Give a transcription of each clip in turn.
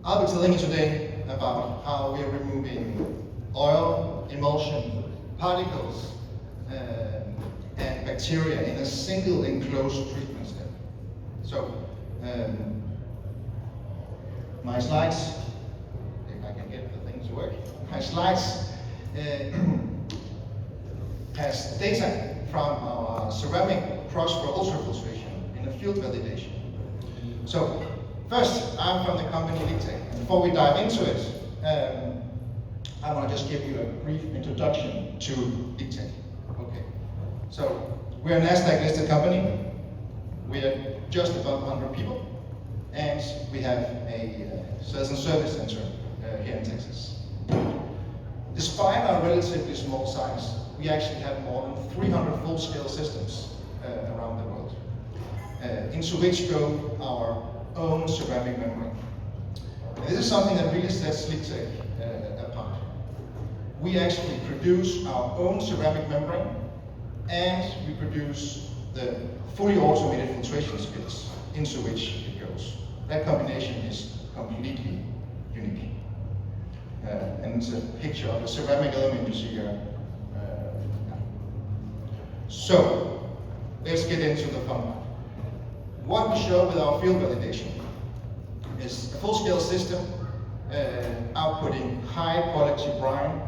I'll be telling you today about how we are removing oil, emulsion, particles, and bacteria in a single enclosed treatment step. So, my slides, if I can get the thing to work, my slides has data from our ceramic cross-flow ultrafiltration in a field validation. So, first, I'm from the company LIGTEC. Before we dive into it, I want to just give you a brief introduction to LIGTEC. Okay. So, we're a NASDAQ-listed company. We are just above 100 people, and we have a sales and service center here in Texas. Despite our relatively small size, we actually have more than 300 full-scale systems around the world, into which go our own ceramic membrane. And this is something that really sets LIGTEC apart. We actually produce our own ceramic membrane, and we produce the fully automated filtration skills into which it goes. That combination is completely unique. And it's a picture of a ceramic element you see here. So, let's get into the fun part. What we show with our field validation is a full-scale system outputting high-quality brine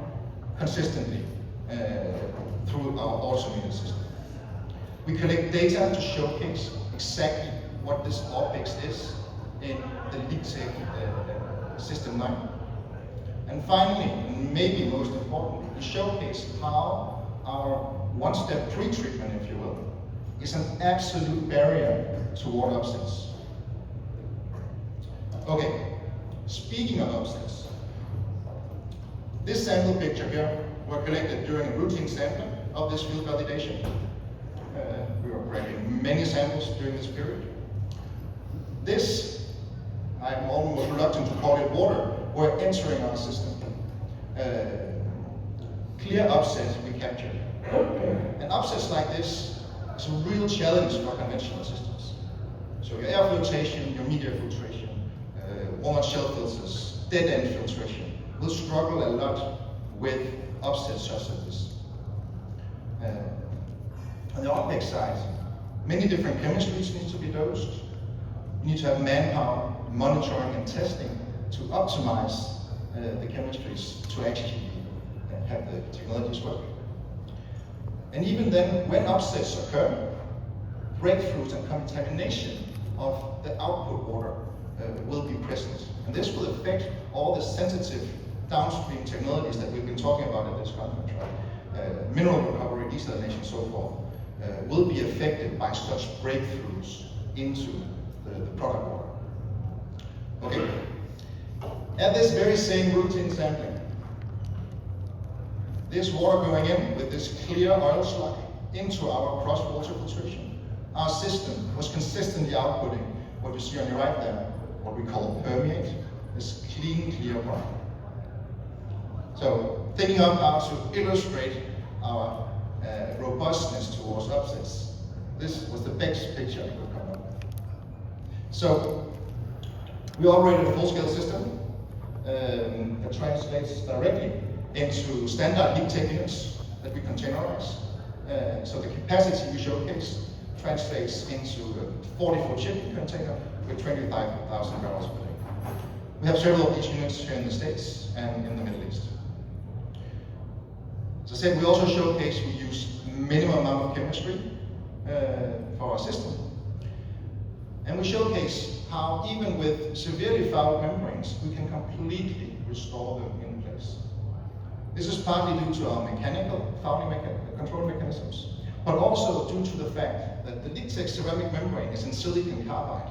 consistently through our automated system. We collect data to showcase exactly what this OPEX is in the LIGTEC System 9. And finally, and maybe most importantly, we showcase how our one-step pre-treatment, if you will, is an absolute barrier to water upsets. Okay, speaking of upsets, this sample picture here were collected during a routine sampling of this field validation. We were collecting many samples during this period. This, I'm almost reluctant to call it water, were entering our system. Clear upset we captured. And upsets like this is a real challenge for conventional systems. So your air filtration, your media filtration, walnut shell filters, dead end filtration will struggle a lot with upsets such as this. On the OPEX side, many different chemistries need to be dosed. You need to have manpower, monitoring and testing to optimize the chemistries to actually have the technologies work. And even then, when upsets occur, breakthroughs and contamination of the output water will be present. And this will affect all the sensitive downstream technologies that we've been talking about at this conference, right? Mineral recovery, desalination, so forth, will be affected by such breakthroughs into the product water. Okay. At this very same routine sampling, this water going in with this clear oil slug into our cross-flow ultrafiltration, our system was consistently outputting what you see on your right there, what we call permeate, this clean, clear brine. So, thinking of how to illustrate our robustness towards upsets, this was the best picture I could come up with. So, we operated a full-scale system that translates directly into standard LIGTEC units that we containerize. So the capacity we showcase translates into a 40-foot shipping container with 25,000 barrels per day. We have several of these units here in the States and in the Middle East. As I said, we also showcase we use minimum amount of chemistry for our system. And we showcase how even with severely fouled membranes, we can completely restore them in place. This is partly due to our mechanical fouling control mechanisms, but also due to the fact that the LIGTEC ceramic membrane is in silicon carbide.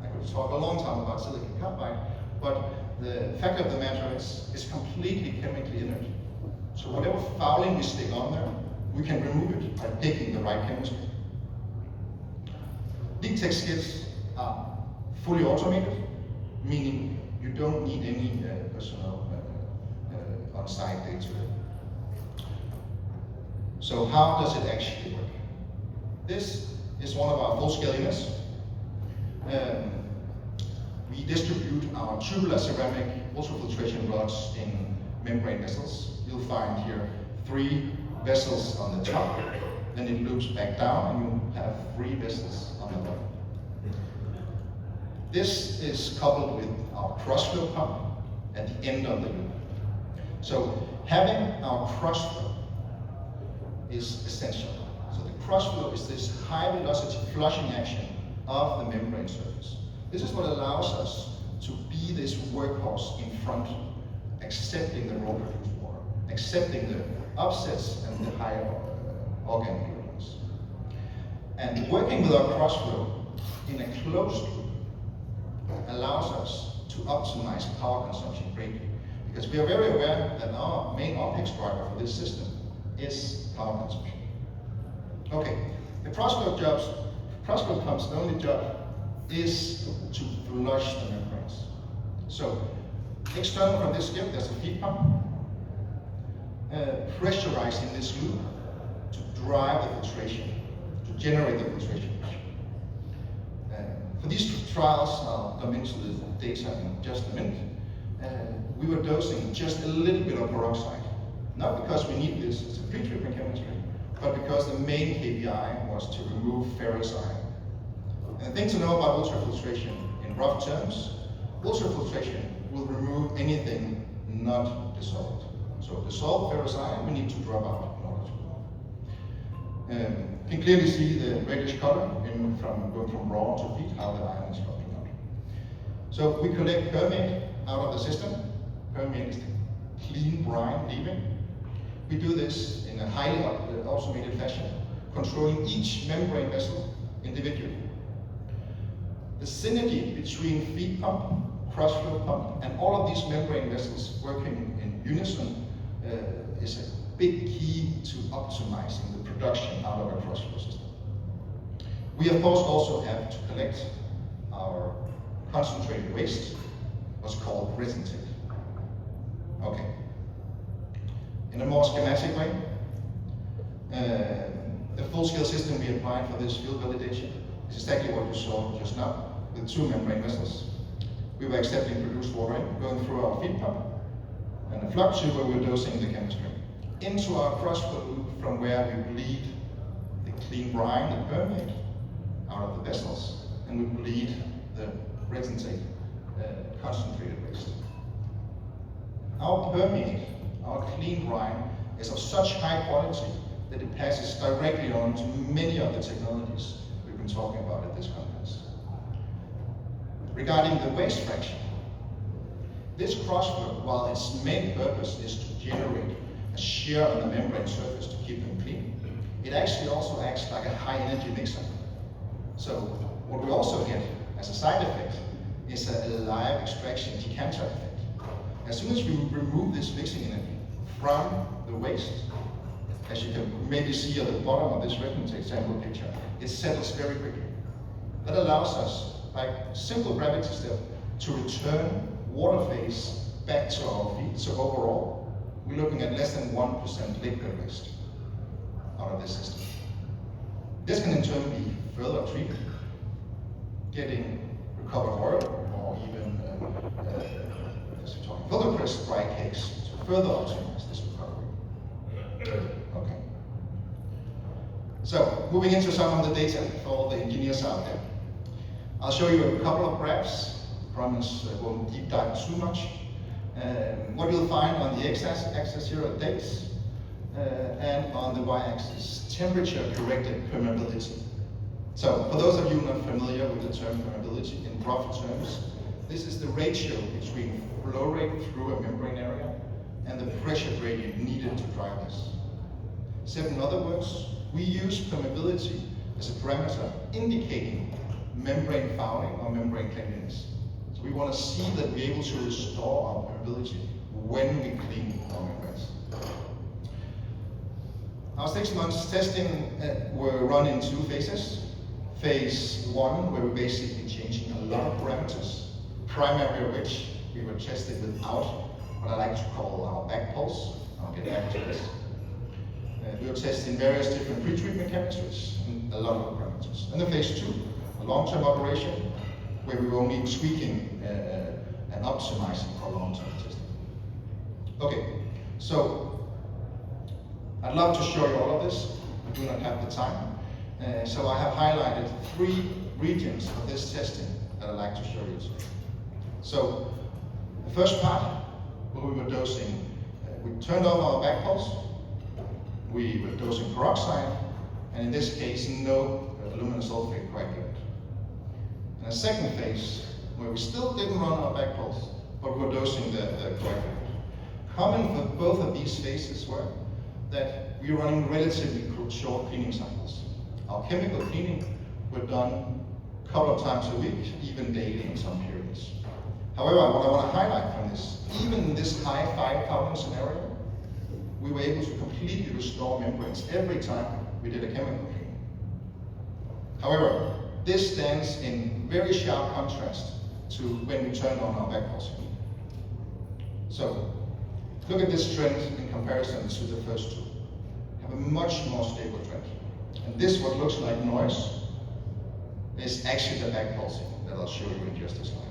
I could talk a long time about silicon carbide, but the fact of the matter is it's completely chemically inert. So whatever fouling we stick on there, we can remove it by picking the right chemistry. LIGTEC skids are fully automated, meaning you don't need any personnel on site day to day. So how does it actually work? This is one of our full-scale units. We we distribute our tubular ceramic ultrafiltration rods in membrane vessels. You'll find here 3 vessels on the top, then it loops back down, and you have 3 vessels on the bottom. This is coupled with our cross-flow pump at the end of the loop. So having our cross-flow is essential. So the cross-flow is this high-velocity flushing action of the membrane surface. This is what allows us to be this workhorse in front, accepting the raw produced water, accepting the upsets and the higher organic pollutants. And working with our cross-flow in a closed loop allows us to optimize power consumption greatly, because we are very aware that our main OpEx driver for this system is power consumption. Okay, the cross-flow pump's only job is to flush the membranes. So, external from this skip, there's a feed pump pressurizing this loop to drive the filtration, to generate the filtration pressure. For these trials, I'll come into the data in just a minute. We were dosing just a little bit of peroxide, not because we need this as a pre-treatment chemistry, but because the main KPI was to remove ferrous iron. And the thing to know about ultrafiltration in rough terms, ultrafiltration will remove anything not dissolved. So dissolved ferrous iron we need to drop out in order to move. You can clearly see the reddish color going from raw to feed, how the iron is dropping out. So we collect permeate out of the system. Permeate is the clean brine leaving. We do this in a highly automated fashion, controlling each membrane vessel individually. The synergy between feed pump, cross-flow pump, and all of these membrane vessels working in unison is a big key to optimizing the production out of our cross-flow system. We of course also have to collect our concentrated waste, what's called resin tape. Okay. In a more schematic way, the full-scale system we applied for this field validation is exactly what you saw just now, with 2 membrane vessels. We were accepting produced water going through our feed pump, and a flux tube where we were dosing the chemistry into our cross-flow loop, from where we bleed the clean brine, the permeate, out of the vessels, and we bleed the resin tape, concentrated waste. Our permeate, our clean brine, is of such high quality that it passes directly on to many of the technologies we've been talking about at this conference. Regarding the waste fraction, this cross-flow, while its main purpose is to generate a shear on the membrane surface to keep them clean, it actually also acts like a high energy mixer. So what we also get as a side effect is a live extraction decanter effect. As soon as we remove this mixing energy from the waste, as you can maybe see at the bottom of this resin tape sample picture, it settles very quickly. That allows us, by simple gravity step, to return water phase back to our feed. So overall, we're looking at less than 1% liquid waste out of this system. This can in turn be further treated, getting recovered oil, or even, as we're talking, further pressed dry cakes to further optimize this recovery. Okay. So, moving into some of the data for all the engineers out there. I'll show you a couple of graphs. I promise I won't deep dive too much. What you'll find on the x-axis here are dates, and on the y-axis, temperature-corrected permeability. So, for those of you not familiar with the term permeability, in rough terms, this is the ratio between flow rate through a membrane area and the pressure gradient needed to drive this. Said in other words, we use permeability as a parameter indicating membrane fouling or membrane cleanliness. So we want to see that we're able to restore our permeability when we clean our membranes. Our 6 months testing were run in 2 phases. Phase 1, where we're basically changing a lot of parameters, primary of which we were tested without what I like to call our back pulse. I'll get back to this. We were testing various different pre-treatment chemistries and a lot of parameters. And then phase 2, a long-term operation, where we were only tweaking and optimizing for long-term testing. Okay, so I'd love to show you all of this. I do not have the time. So I have highlighted 3 regions of this testing that I'd like to show you today. So the first part, where we were dosing, we turned off our back pulse, we were dosing peroxide, and in this case, no aluminum sulfate coagulant. And a second phase, where we still didn't run our back pulse, but we were dosing the coagulant. Common for both of these phases were that we were running relatively short cleaning cycles. Our chemical cleaning were done a couple of times a week, even daily in some periods. However, what I want to highlight from this, even in this high 5-carbon scenario, we were able to completely restore membranes every time we did a chemical cleaning. However, this stands in very sharp contrast to when we turned on our back pulsing. So, look at this trend in comparison to the first 2. We have a much more stable trend. And this, what looks like noise, is actually the back pulsing that I'll show you in just a slide.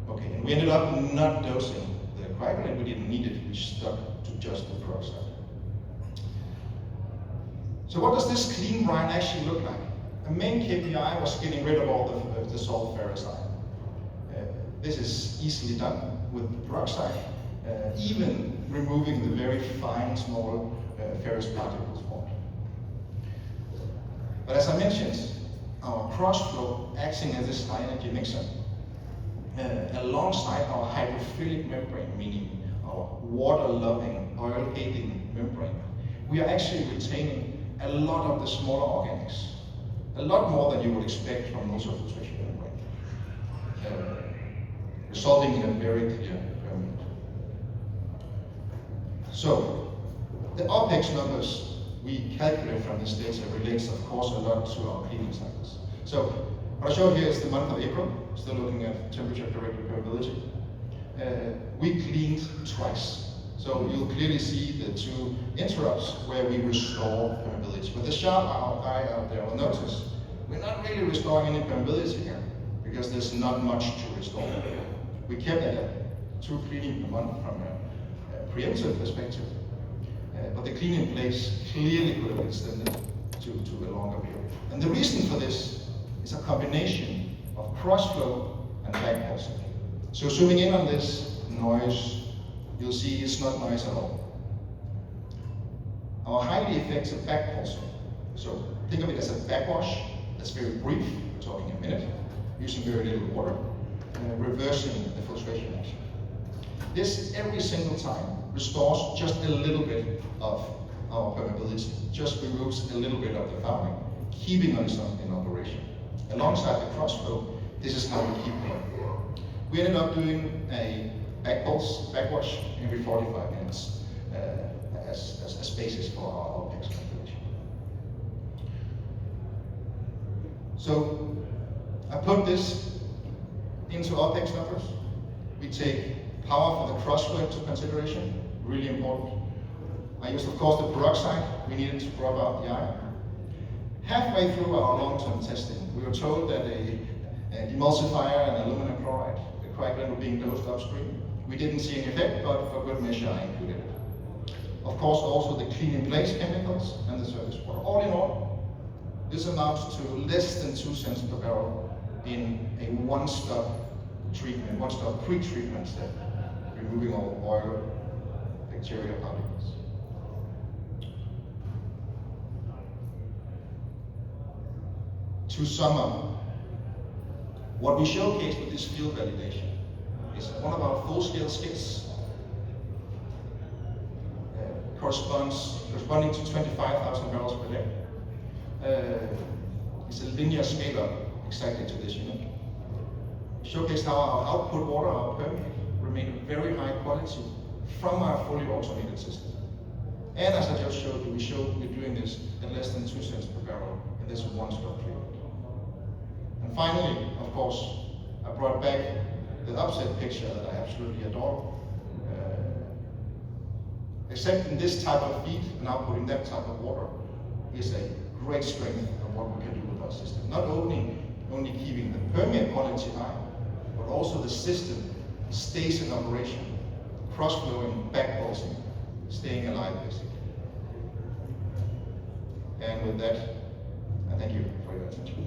Okay, and we ended up not dosing the coagulant. We didn't need it. We stuck to just the peroxide. So what does this clean brine actually look like? The main KPI was getting rid of all the salt ferrous ion. This is easily done with the peroxide, even removing the very fine, small ferrous particles formed. But as I mentioned, our cross-flow acting as this high-energy mixer, alongside our hydrophilic membrane, meaning our water-loving, oil-hating membrane, we are actually retaining a lot of the smaller organics, a lot more than you would expect from ultrafiltration membrane, resulting in a very clear permeate. So, the OPEX numbers we calculate from this data relates, of course, a lot to our cleaning cycles. So, what I showed here is the month of April, still looking at temperature-corrected permeability. We cleaned twice. So you'll clearly see the 2 interrupts where we restore permeability. But the sharp eye out there will notice we're not really restoring any permeability here because there's not much to restore. We kept it at 2 cleaning per month from a preemptive perspective. But the cleaning place clearly could have been extended to a longer period. And the reason for this is a combination of cross-flow and back pulsing. So zooming in on this noise, you'll see it's not noise at all. Our highly effective back pulsing, so think of it as a backwash that's very brief, we're talking a minute, using very little water, reversing the filtration action. This, every single time, restores just a little bit of our permeability, just removes a little bit of the fouling, keeping us in operation. Alongside the cross-flow, this is how we keep going. We ended up doing a back pulse, backwash every 45 minutes as basis for our OPEX calculation. So I put this into OPEX numbers. We take power for the cross-flow into consideration, really important. I used, of course, the peroxide. We needed to rub out the iron. Halfway through our long-term testing, we were told that a emulsifier and aluminum chloride, the coagulant, were being dosed upstream. We didn't see any effect, but for good measure, I included it. Of course, also the clean-in-place chemicals and the surface water. All in all, this amounts to less than 2 cents per barrel in a one-stop treatment, one-stop pre-treatment step, removing all oil, bacteria particles. To sum up, what we showcased with this field validation is one of our full-scale skits corresponding to 25,000 barrels per day. It's a linear scale-up exactly to this unit. Showcased how our output water, our permeate, remained of very high quality from our fully automated system. And as I just showed you, we showed we're doing this at less than 2 cents per barrel in this one-stop treatment. And finally, of course, I brought back the upset picture that I absolutely adore. Accepting this type of feed and outputting that type of water is a great strength of what we can do with our our system. Not only keeping the permeate quality high, but also the system stays in operation, cross-flowing, backpulsing, staying alive basically. And with that, I thank you for your attention.